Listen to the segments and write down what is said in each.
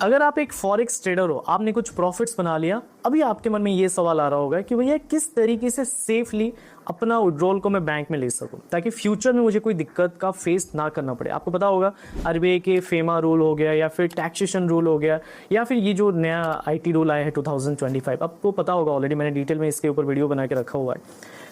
अगर आप एक फॉरेक्स ट्रेडर हो, आपने कुछ प्रॉफिट्स बना लिया, अभी आपके मन में ये सवाल आ रहा होगा कि भैया किस तरीके से सेफली अपना विड्रॉल को मैं बैंक में ले सकूं ताकि फ्यूचर में मुझे कोई दिक्कत का फेस ना करना पड़े। आपको पता होगा आरबीआई के फेमा रूल हो गया या फिर टैक्सेशन रूल हो गया या फिर ये जो नया आईटी रूल आया है 2025, आपको पता होगा ऑलरेडी, मैंने डिटेल में इसके ऊपर वीडियो बना के रखा हुआ है।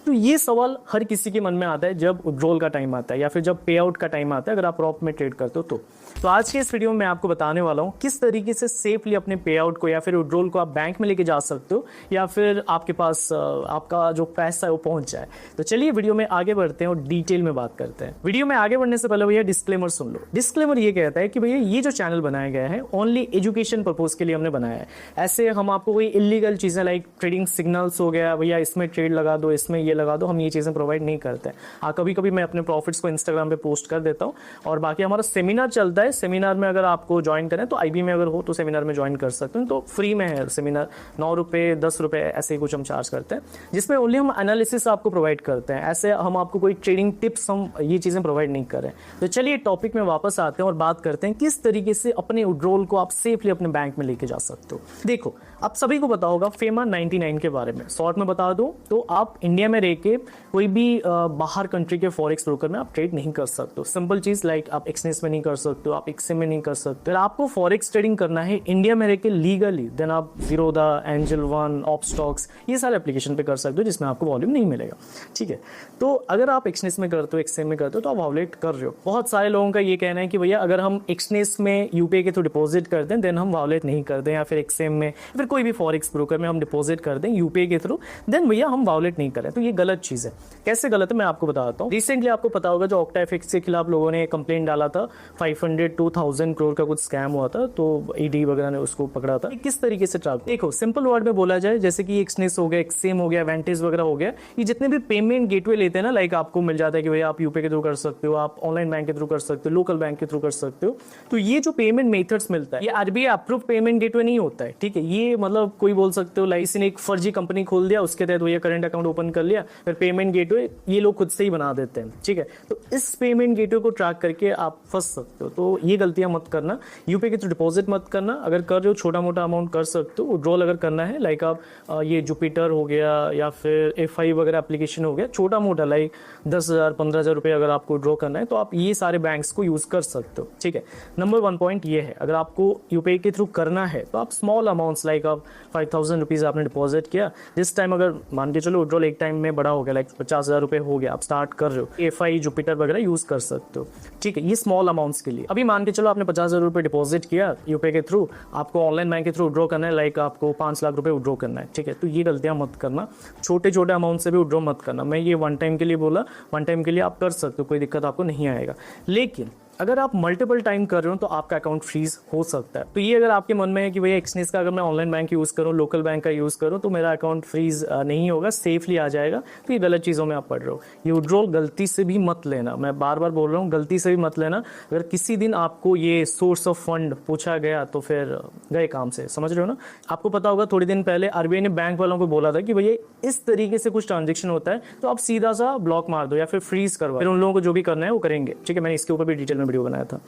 तो ये सवाल हर किसी के मन में आता है जब विड्रॉल का टाइम आता है या फिर जब पे आउट का टाइम आता है, अगर आप प्रॉप में ट्रेड करते हो तो आज के इस वीडियो में मैं आपको बताने वाला हूँ किस तरीके से सेफली अपने पे आउट को या फिर विड्रॉल को आप बैंक में लेके जा सकते हो या फिर आपके पास आपका जो पैसा है वो पहुंच जाए। तो चलिए वीडियो में आगे बढ़ते हैं और डिटेल में बात करते हैं। वीडियो में आगे बढ़ने से पहले भैया डिस्क्लेमर सुन लो। डिस्क्लेमर ये कहता है कि भैया ये जो चैनल बनाया गया है ओनली एजुकेशन पर्पज के लिए हमने बनाया है। ऐसे हम आपको कोई इलीगल चीजें लाइक ट्रेडिंग सिग्नल्स हो गया, भैया इसमें ट्रेड लगा दो, इसमें ये लगा दो, हम ये चीजें प्रोवाइड नहीं करते हैं। हाँ, कभी कभी मैं अपने प्रॉफिट्स को इंस्टाग्राम पे पोस्ट कर देता हूँ। और बाकी हमारा सेमिनार चलता है, सेमिनार में अगर आपको ज्वाइन करें तो आईबी में अगर हो तो सेमिनार में ज्वाइन कर सकते हैं। तो फ्री में है सेमिनार, 9 रुपये 10 रुपये ऐसे ही कुछ हम चार्ज करते हैं, जिसमें ओनली हम एनालिसिस आपको प्रोवाइड करते हैं। ऐसे हम आपको कोई ट्रेडिंग टिप्स हम ये चीजें प्रोवाइड नहीं करें। तो चलिए टॉपिक में वापस आते हैं और बात करते हैं किस तरीके से अपने विड्रॉल को आप सेफली अपने बैंक में लेके जा सकते हो। देखो, आप सभी को पता होगा फेमा 99 के बारे में, शॉर्ट में बता दूं तो आप इंडिया में रह के कोई भी बाहर कंट्री के फॉरेक्स ब्रोकर में आप ट्रेड नहीं कर सकते हो। सिंपल चीज लाइक आप एक्सचेंज में नहीं कर सकते हो, आप एक्सएम में नहीं कर सकते। अगर आपको फॉरेक्स ट्रेडिंग करना है इंडिया में रह के लीगली, देन आप जीरोधा, एंजल वन, ऑप्स्टॉक्स ये सारे एप्लीकेशन पे कर सकते हो जिसमें आपको वॉल्यूम नहीं मिलेगा। ठीक है, तो अगर आप एक्सचेंज में करते हो, एक्सएम में करते हो तो आप वायलेट कर रहे हो। बहुत सारे लोगों का ये कहना है कि भैया अगर हम एक्सचेंज में यूपीआई के थ्रू डिपॉजिट कर दें देन हम वायलेट नहीं करते, या फिर एक्सएम में फिर कोई भी फॉरेक्स ब्रोकर में हम डिपॉजिट कर दें यूपीआई के थ्रू देन भैया हम वायलेट नहीं करें। तो ये गलत चीज है। कैसे गलत है मैं आपको बताता हूँ। रिसेंटली आपको पता होगा जो ऑक्टा एफएक्स के खिलाफ लोगों ने कंप्लेंट डाला था, 500 to 1000 करोड़ का कुछ स्कैम हुआ था, तो ईडी वगैरह ने उसको पकड़ा था। किस तरीके से ट्रैक, देखो सिंपल वर्ड में बोला जाए, जैसे कि एक्सनेस हो गया, एक्सएम हो गया, वेंटेज वगैरह हो गया, ये जितने भी पेमेंट गेटवे लेते हैं ना, लाइक आपको मिल जाता है कि भैया आप यूपीआई के थ्रू कर सकते हो, आप ऑनलाइन बैंक के थ्रू कर सकते हो, लोकल बैंक के थ्रू कर सकते हो। तो ये जो पेमेंट मेथड्स मिलता है ये आरबीआई अप्रूव पेमेंट गेटवे नहीं होता है। ठीक है, ये मतलब कोई बोल सकते हो लाइक किसी ने एक फर्जी कंपनी खोल दिया, उसके तहत भैया करंट अकाउंट ओपन कर लिया, फिर पेमेंट गेटवे ये लोग खुद से ही बना देते हैं। ठीक है, तो इस पेमेंट गेटवे को ट्रैक करके आप फंस सकते हो। तो ये गलतियां मत करना, यूपीआई के थ्रू डिपॉजिट मत करना। अगर कर रहे हो छोटा मोटा अमाउंट कर सकते हो। विड्रॉल अगर करना है लाइक आप ये जुपिटर हो गया या फिर एफआई वगैरह एप्लीकेशन हो गया, छोटा मोटा लाइक 10,000 15,000 रुपये अगर आपको विड्रॉ करना है तो आप ये सारे बैंक्स को यूज कर सकते हो। ठीक है, नंबर 1 पॉइंट ये है, अगर आपको यूपीआई के थ्रू करना है तो आप स्मॉल अमाउंट्स लाइक आप 5,000 रुपीज आपने डिपॉजिट किया, जिस टाइम अगर मान के चलो विड्रॉल एक टाइम में बड़ा हो गया लाइक 50,000 रुपये हो गया, आप स्टार्ट कर रहे हो, एफआई जुपिटर वगैरह यूज कर सकते हो। ठीक है, ये स्मॉल अमाउंट्स के लिए। अभी मान के चलो आपने 50,000 रुपये डिपॉजिट किया यूपीआई के थ्रू, आपको ऑनलाइन बैंक के थ्रू विड्रॉ करना है, लाइक आपको 5 लाख रुपए विड्रॉ करना है। ठीक है, तो ये गलतियां मत करना, छोटे छोटे अमाउंट से भी विड्रॉ मत करना। मैं ये वन टाइम के लिए बोला, वन टाइम के लिए आप कर सकते हो, कोई दिक्कत आपको नहीं आएगा। लेकिन अगर आप मल्टीपल टाइम कर रहे हो तो आपका अकाउंट फ्रीज हो सकता है। तो ये अगर आपके मन में है कि भैया एक्सचेंज का अगर मैं ऑनलाइन बैंक यूज करूँ, लोकल बैंक का यूज करूँ तो मेरा अकाउंट फ्रीज नहीं होगा, सेफली आ जाएगा, तो ये गलत चीज़ों में आप पढ़ रहे हो। ये विड्रॉल गलती से भी मत लेना, मैं बार बार बोल रहा हूँ, गलती से भी मत लेना। अगर किसी दिन आपको ये सोर्स ऑफ फंड पूछा गया तो फिर गए काम से, समझ रहे हो ना। आपको पता होगा थोड़ी दिन पहले आरबीआई ने बैंक वालों को बोला था कि भैया इस तरीके से कुछ ट्रांजेक्शन होता है तो आप सीधा सा ब्लॉक मार दो या फिर फ्रीज करवा, फिर उन लोगों को जो भी करना है वो करेंगे। ठीक है, मैंने इसके ऊपर भी डिटेल में वीडियो बनाया था।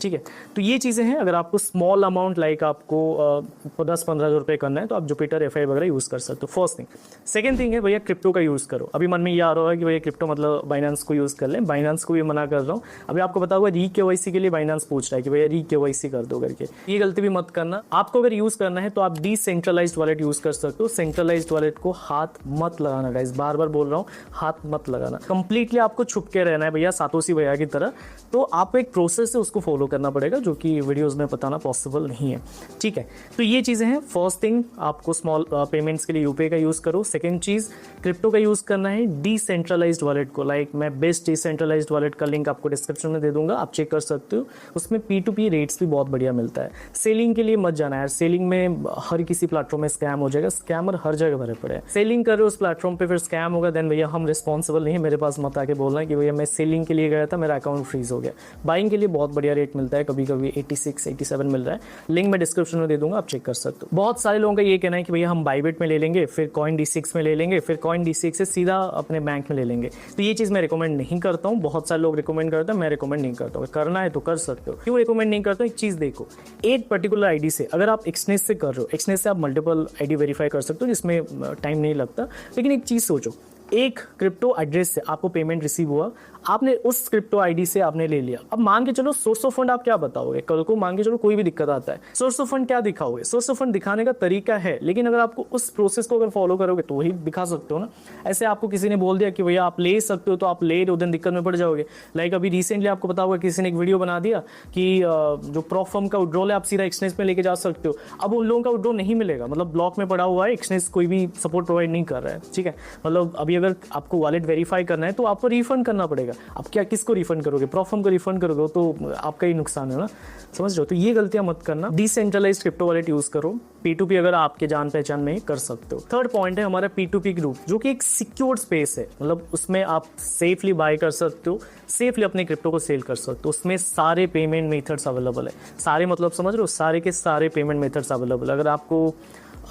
ठीक है, तो ये चीज़ें हैं। अगर आपको स्मॉल अमाउंट लाइक आपको 10-15 रुपये करना है तो आप जुपिटर एफआई वगैरह यूज़ कर सकते हो, फर्स्ट थिंग। सेकंड थिंग है भैया क्रिप्टो का यूज़ करो। अभी मन में ये आ रहा है कि भैया क्रिप्टो मतलब बाइनेंस को यूज़ कर लें, बाइनेंस को भी मना कर रहा हूँ। अभी आपको पता होगा री-केवाईसी के लिए बाइनेंस पूछ रहा है कि भैया री-केवाईसी कर दो करके, ये गलती भी मत करना। आपको अगर यूज़ करना है तो आप डिसेंट्रलाइज्ड वॉलेट यूज़ कर सकते हो। सेंट्रलाइज्ड वॉलेट को हाथ मत लगाना गाइस, बार बार बोल रहा हूँ, हाथ मत लगाना। कंप्लीटली आपको छुप के रहना है भैया, सातोशी भैया की तरह। तो आपको एक प्रोसेस है उसको फॉलो करना पड़ेगा जो कि वीडियोस में बताना पॉसिबल नहीं है। ठीक है, तो ये चीज़ें हैं। फर्स्ट थिंग, आपको स्मॉल पेमेंट्स के लिए यूपीआई का यूज़ करो। सेकंड चीज़, क्रिप्टो का यूज़ करना है डिसेंट्रलाइज्ड वॉलेट को। लाइक मैं बेस्ट डिसेंट्रलाइज्ड वॉलेट का लिंक आपको डिस्क्रिप्शन में दे दूंगा, आप चेक कर सकते हो। उसमें P2P रेट्स भी बहुत बढ़िया मिलता है। सेलिंग के लिए मत जाना यार, सेलिंग में हर किसी प्लेटफॉर्म में स्कैम हो जाएगा, स्कैमर हर जगह भरे पड़े हैं। सेलिंग कर रहे हो उस प्लेटफॉर्म पे फिर स्कैम होगा, देन भैया हम रिस्पॉन्सिबल नहीं है। मेरे पास मत आके बोलना कि भैया मैं सेलिंग के लिए गया था, मेरा अकाउंट फ्रीज हो गया। बाई बाइंग के लिए बहुत बढ़िया रेट मिलता है, कभी कभी 86 87 मिल रहा है। लिंक मैं डिस्क्रिप्शन में दे दूंगा, आप चेक कर सकते हो। बहुत सारे लोगों का ये कहना है कि भैया हम बाइबिट में ले लेंगे, फिर कॉइन D6 में ले लेंगे, फिर कॉइन D6 से सीधा अपने बैंक में ले लेंगे। तो ये चीज़ मैं रिकमेंड नहीं करता हूँ। बहुत सारे लोग रिकमेंड करते हैं, मैं रिकमेंड नहीं करता हूँ। करना है तो कर सकते हो। क्यों रिकमेंड नहीं करता हूँ? एक चीज़ देखो, एक पर्टिकुलर आईडी से अगर आप एक्सनेस से कर रहे हो, एक्सनेस से आप मल्टीपल आईडी वेरीफाई कर सकते हो जिसमें टाइम नहीं लगता। लेकिन एक चीज़ सोचो, एक क्रिप्टो एड्रेस से आपको पेमेंट रिसीव हुआ, आपने उस क्रिप्टो आईडी से आपने ले लिया। अब मान के चलो सोर्स ऑफ फंड आप क्या बताओगे? कल को मान के चलो कोई भी दिक्कत आता है, सोर्स ऑफ फंड क्या दिखाओगे? सोर्स ऑफ फंड दिखाने का तरीका है, लेकिन अगर आपको उस प्रोसेस को अगर फॉलो करोगे तो वही दिखा सकते हो ना। ऐसे आपको किसी ने बोल दिया कि भैया आप ले सकते हो, तो आप ले रहे हो, दिन दिक्कत में पड़ जाओगे। लाइक अभी रिसेंटली आपको पता होगा किसी ने एक वीडियो बना दिया कि जो प्रॉफर्म का विड्रॉल है आप सीधा एक्सचेंज में लेके जा सकते हो। अब उन लोगों का विड्रॉल नहीं मिलेगा, मतलब ब्लॉक में पड़ा हुआ है, एक्सचेंज कोई भी सपोर्ट प्रोवाइड नहीं कर रहा है। ठीक है, मतलब अभी अगर आपको वॉलेट वेरीफाई करना है तो आपको रिफंड करना पड़ेगा। अब क्या किसको रिफंड करोगे? प्रॉफर्म को रिफंड करोगे तो आपका ही नुकसान है ना, समझ रहे हो? तो ये गलतियां मत करना। डिसेंट्रलाइज्ड क्रिप्टो वॉलेट यूज करो, P2P अगर आपके जान पहचान में कर सकते हो। थर्ड पॉइंट है हमारा P2P ग्रुप, जो कि एक सिक्योर स्पेस है, मतलब उसमें आप सेफली बाय कर सकते हो, सेफली अपने क्रिप्टो को सेल कर सकते हो। उसमें सारे पेमेंट मेथड्स अवेलेबल है, सारे मतलब समझ रहे हो, सारे के सारे पेमेंट मेथड्स अवेलेबल है। अगर आपको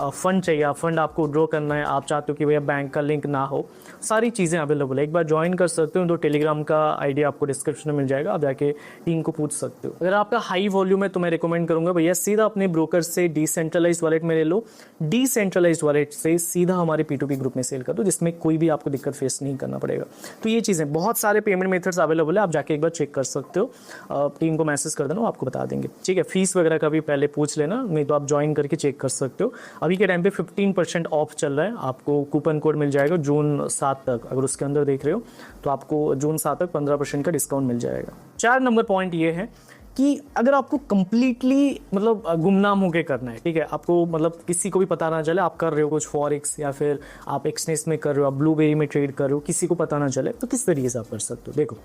फंड चाहिए, फंड आपको ड्रॉ करना है, आप चाहते हो कि भैया बैंक का लिंक ना हो, सारी चीज़ें अवेलेबल है। एक बार ज्वाइन कर सकते हो, तो टेलीग्राम का आईडी आपको डिस्क्रिप्शन में मिल जाएगा, आप जाके टीम को पूछ सकते हो। अगर आपका हाई वॉल्यूम है तो मैं रिकमेंड करूंगा भैया सीधा अपने ब्रोकर से डिसेंट्रलाइज्ड वॉलेट में ले लो, डिसेंट्रलाइज्ड वॉलेट से सीधा हमारे P2P ग्रुप में सेल कर दो, जिसमें कोई भी आपको दिक्कत फेस नहीं करना पड़ेगा। तो ये चीज़ें, बहुत सारे पेमेंट मेथड्स अवेलेबल है, आप जाके एक बार चेक कर सकते हो। टीम को मैसेज कर देना, आपको बता देंगे। ठीक है, फीस वगैरह का भी पहले पूछ लेना, नहीं तो आप ज्वाइन करके चेक कर सकते हो। अभी के टाइम पे 15% ऑफ चल रहा है, आपको कूपन कोड मिल जाएगा जून 7 तक। अगर उसके अंदर देख रहे हो तो आपको जून 7 तक 15% का डिस्काउंट मिल जाएगा। 4 नंबर पॉइंट ये है कि अगर आपको कंप्लीटली मतलब गुमनाम होके करना है, ठीक है, आपको मतलब किसी को भी पता ना चले आप कर रहे हो कुछ फॉरेक्स, या फिर आप एक्सचेंज में कर रहे हो, आप ब्लूबेरी में ट्रेड कर रहे हो, किसी को पता ना चले, तो किस तरीके से आप कर सकते हो? देखो,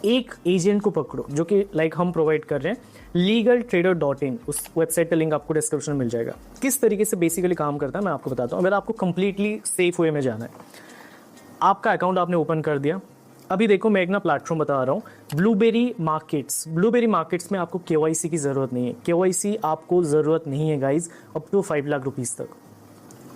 एक एजेंट को पकड़ो, जो कि लाइक हम प्रोवाइड कर रहे हैं, legaltrader.in, उस वेबसाइट का लिंक आपको डिस्क्रिप्शन में मिल जाएगा। किस तरीके से बेसिकली काम करता है मैं आपको बताता हूँ। अगर आपको कंप्लीटली सेफ वे में जाना है, आपका अकाउंट आपने ओपन कर दिया। अभी देखो, मैं एक ना प्लेटफॉर्म बता रहा हूँ, ब्लूबेरी मार्केट्स। ब्लूबेरी मार्केट्स में आपको KYC की ज़रूरत नहीं है, KYC आपको ज़रूरत नहीं है guys, up to 5 lakh rupees तक।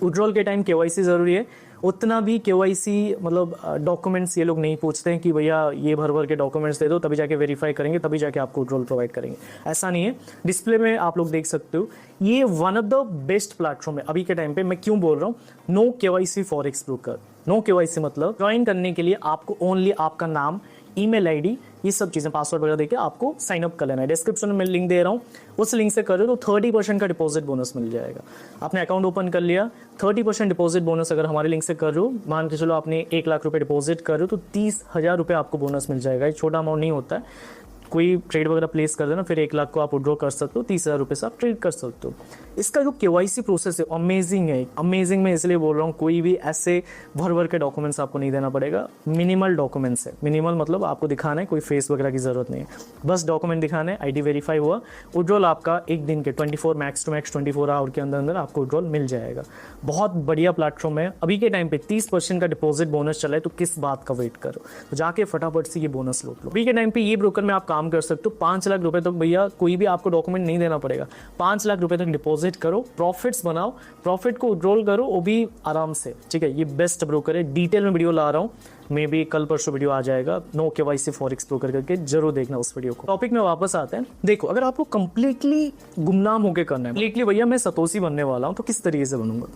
विड्रॉल के टाइम KYC ज़रूरी है, उतना भी KYC मतलब डॉक्यूमेंट्स ये लोग नहीं पूछते हैं कि भैया ये भर के डॉक्यूमेंट्स दे दो तभी जाके वेरीफाई करेंगे, तभी जाके आपको विड्रॉल प्रोवाइड करेंगे, ऐसा नहीं है। डिस्प्ले में आप लोग देख सकते हो, ये one of the best platform है अभी के टाइम पे। मैं क्यों बोल रहा हूँ no KYC forex broker? No KYC मतलब ज्वाइन करने के लिए आपको ओनली आपका नाम, ईमेल आईडी, ये सब चीज़ें, पासवर्ड वगैरह देके आपको साइन अप कर लेना है। डिस्क्रिप्शन में लिंक दे रहा हूँ, उस लिंक से कर रहे हो तो 30% का डिपॉजिट बोनस मिल जाएगा। आपने अकाउंट ओपन कर लिया, 30% डिपॉजिट बोनस अगर हमारे लिंक से कर रहे हो, मान के चलो आपने 1 लाख रुपए डिपॉजिट कर रहे हो, तो 30,000 रुपये आपको बोनस मिल जाएगा। ये छोटा अमाउंट नहीं होता है। कोई ट्रेड वगैरह प्लेस कर देना, फिर 1 लाख को आप विड्रॉ कर सकते हो, 30,000 रुपये से आप ट्रेड कर सकते हो। इसका जो KYC प्रोसेस है अमेजिंग है। अमेजिंग मैं इसलिए बोल रहा हूँ, कोई भी ऐसे भर के डॉक्यूमेंट्स आपको नहीं देना पड़ेगा। मिनिमल डॉक्यूमेंट्स है, मिनिमल मतलब आपको दिखाना है, कोई फेस वगैरह की जरूरत नहीं है, बस डॉक्यूमेंट दिखाना है, ID वेरीफाई हुआ, विड्रॉल आपका एक दिन के 24 मैक्स टू मैक्स 24 आवर के अंदर आपको विड्रॉल मिल जाएगा। बहुत बढ़िया प्लेटफॉर्म है। अभी के टाइम पे 30% का डिपॉजिट बोनस चला है, तो किस बात का वेट करो, तो जाके फटाफट से ये बोनस लूट लो। अभी के टाइम पे ये ब्रोकर में आप काम कर सकते हो। 5 लाख रुपए तक भैया कोई भी आपको डॉक्यूमेंट नहीं देना पड़ेगा। 5 लाख रुपए तक डिपॉजिट करो, प्रॉफिट्स बनाओ, प्रॉफिट को विड्रॉल करो, वो भी आराम से। ठीक है, ये बेस्ट ब्रोकर है। डिटेल में वीडियो ला रहा हूँ, मे बी कल परसों वीडियो आ जाएगा, नो KYC फॉरेक्स ब्रोकर करके, जरूर देखना उस वीडियो को। टॉपिक में वापस आते हैं। देखो, अगर आपको कंप्लीटली गुमनाम होकर करना है, कंप्लीटली भैया मैं सतोशी बनने वाला हूँ, तो किस तरीके से बनूंगा?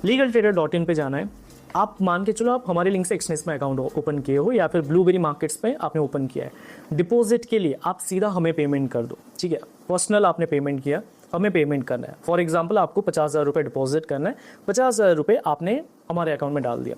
legaltrader.in पे जाना है। आप मान के चलो आप हमारे लिंक से एक्सचेंज में अकाउंट ओपन किए हो, या फिर ब्लूबेरी मार्केट्स पे आपने ओपन किया है। डिपॉजिट के लिए आप सीधा हमें पेमेंट कर दो। ठीक है, पर्सनल आपने पेमेंट किया, हमें पेमेंट करना है। फॉर एग्जांपल आपको 50,000 रुपये डिपॉजिट करना है, 50,000 रुपये आपने हमारे अकाउंट में डाल दिया।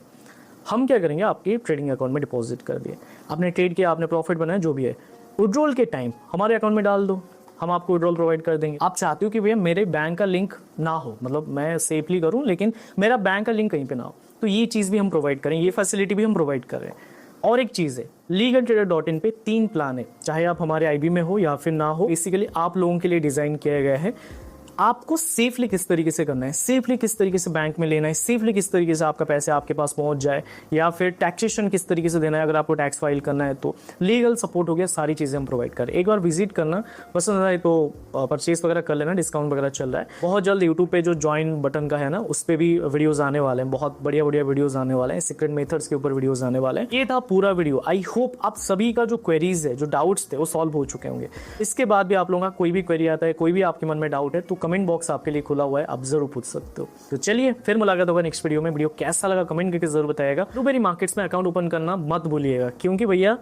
हम क्या करेंगे, आपके ट्रेडिंग अकाउंट में डिपॉजिट कर दिए, आपने ट्रेड किया, आपने प्रॉफिट बनाया, जो भी है, विड्रॉल के टाइम हमारे अकाउंट में डाल दो, हम आपको विड्रॉल प्रोवाइड कर देंगे। आप चाहते हो कि भैया मेरे बैंक का लिंक ना हो, मतलब मैं सेफली करूं लेकिन मेरा बैंक का लिंक कहीं पे ना हो, तो ये चीज़ भी हम प्रोवाइड करें, ये फैसिलिटी भी हम प्रोवाइड कर रहे हैं। और एक चीज़ है, legaltrader.in पे 3 प्लान है, चाहे आप हमारे IB में हो या फिर ना हो, बेसिकली आप लोगों के लिए डिज़ाइन किया गया है। आपको सेफली किस तरीके से करना है, सेफली किस तरीके से बैंक में लेना है, सेफली किस तरीके से आपका पैसे आपके पास पहुंच जाए, या फिर टैक्सेशन किस तरीके से देना है अगर आपको टैक्स फाइल करना है तो, लीगल सपोर्ट हो गया, सारी चीज़ें हम प्रोवाइड करें। एक बार विजिट करना, पसंद आए तो परचेज वगैरह कर लेना, डिस्काउंट वगैरह चल रहा है। बहुत जल्द यूट्यूब पे जो ज्वाइन बटन का है ना, उस पर भी वीडियोज आने वाले हैं, बहुत बढ़िया बढ़िया वीडियोज आने वाले हैं, सीक्रेट मेथड्स के ऊपर वीडियोज आने वाले हैं। ये था पूरा वीडियो। आई होप आप सभी का जो क्वेरीज है, जो डाउट्स थे, वो सॉल्व हो चुके होंगे। इसके बाद भी आप लोगों का कोई भी क्वेरी आता है, कोई भी आपके मन में डाउट है, तो कमेंट बॉक्स आपके लिए खुला हुआ है, आप जरूर पूछ सकते हो। तो चलिए फिर मुलाकात होगा नेक्स्ट वीडियो में। वीडियो कैसा लगा कमेंट करके जरूर बताइएगा। ब्लूबेरी मार्केट्स में अकाउंट ओपन करना मत भूलिएगा, क्योंकि भैया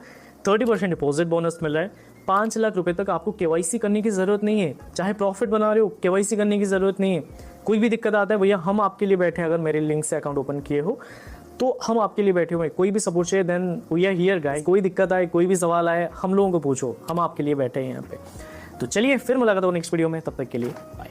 30% डिपॉजिट बोनस मिल रहा है। 5 लाख रुपए तक आपको केवाईसी करने की जरूरत नहीं है। चाहे प्रॉफिट बना रहे हो, केवाईसी करने की जरूरत नहीं है। कोई भी दिक्कत आता है भैया, हम आपके लिए बैठे हैं। अगर मेरे लिंक से अकाउंट ओपन किए हो तो हम आपके लिए बैठे हुए हैं। कोई भी सपोर्ट चाहिए then we are here guys. कोई दिक्कत आए, कोई भी सवाल आए, हम लोगों को पूछो, हम आपके लिए बैठे हैं यहाँ पे। तो चलिए फिर मुलाकात हो नेक्स्ट वीडियो में, तब तक के लिए बाय।